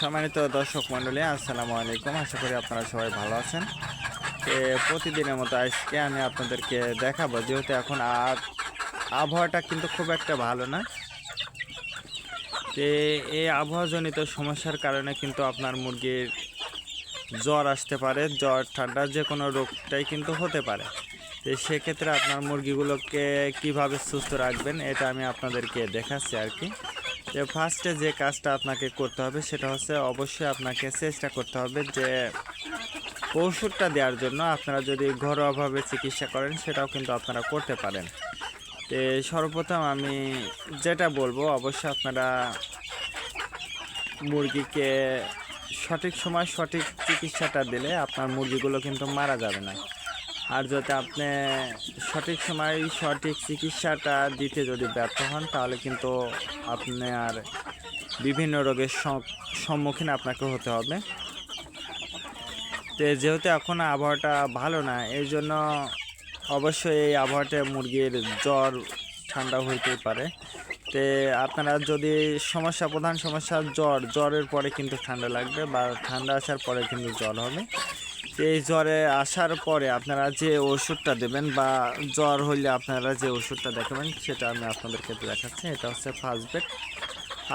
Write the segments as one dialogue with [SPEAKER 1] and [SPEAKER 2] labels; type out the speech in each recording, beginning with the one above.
[SPEAKER 1] সম্মানিত দর্শক মণ্ডলী, আসসালামু আলাইকুম। আশা করি আপনারা সবাই ভালো আছেন। প্রতিদিনের মতো আজকে আমি আপনাদেরকে দেখাবো, যেহেতু এখন আবহাওয়াটা কিন্তু খুব একটা ভালো না। এই আবহাওয়াজনিত সমস্যার কারণে কিন্তু আপনার মুরগির জ্বর আসতে পারে, জ্বর ঠান্ডা যে কোনো রোগটাই কিন্তু হতে পারে। সেক্ষেত্রে আপনার মুরগিগুলোকে কিভাবে সুস্থ রাখবেন এটা আমি আপনাদেরকে দেখাচ্ছি আর কি। ফার্স্টে যে কাজটা আপনাকে করতে হবে সেটা হচ্ছে, অবশ্যই আপনাকে চেষ্টা করতে হবে যে ওষুধটা দেওয়ার জন্য। আপনারা যদি ঘরোয়াভাবে চিকিৎসা করেন সেটাও কিন্তু আপনারা করতে পারেন। সর্বপ্রথম আমি যেটা বলবো, অবশ্যই আপনারা মুরগিকে সঠিক সময় সঠিক চিকিৎসাটা দিলে আপনার মুরগিগুলো কিন্তু মারা যাবে না। আর যদি আপনি সঠিক সময় সঠিক চিকিৎসাটা দিতে যদি ব্যর্থ হন, তাহলে কিন্তু আপনি আর বিভিন্ন রোগের সম্মুখীন আপনাকে হতে হবে। যেহেতু এখন আবহাওয়াটা ভালো না, এই জন্য অবশ্যই এই আবহাওয়াতে মুরগির জ্বর ঠান্ডা হইতেই পারে। আপনারা যদি প্রধান সমস্যা জ্বরের পরে কিন্তু ঠান্ডা লাগবে, বা ঠান্ডা আসার পরে কিন্তু জ্বর হবে। এই জ্বরে আসার পরে আপনারা যে ওষুধটা দেবেন, বা জ্বর হইলে আপনারা যে ওষুধটা দেখাবেন সেটা আমি আপনাদেরকে দেখাচ্ছি। এটা হচ্ছে ফার্স্ট বেড।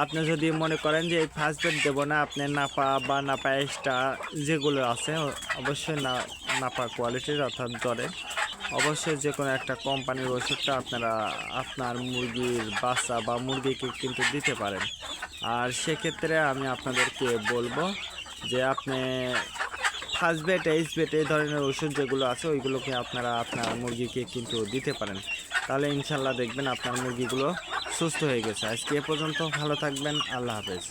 [SPEAKER 1] আপনি যদি মনে করেন যে এই ফার্স্ট বেড দেবো না, আপনি নাপা বা নাপা এক্সট্রা যেগুলো আছে, অবশ্যই নাপা কোয়ালিটির অর্থাৎ জ্বরে অবশ্যই যে কোনো একটা কোম্পানির ওষুধটা আপনারা আপনার মুরগির বাচ্চা বা মুরগিকে কিন্তু দিতে পারেন। আর সেক্ষেত্রে আমি আপনাদেরকে বলবো যে আপনি ফার্স্ট বেড, এইচ বেড এই ধরনের ওষুধ যেগুলো আছে ওইগুলোকে আপনারা আপনার মুরগিকে কিন্তু দিতে পারেন। তাহলে ইনশাল্লাহ দেখবেন আপনার মুরগিগুলো সুস্থ হয়ে গেছে। আজকে এ পর্যন্ত, ভালো থাকবেন, আল্লাহ হাফেজ।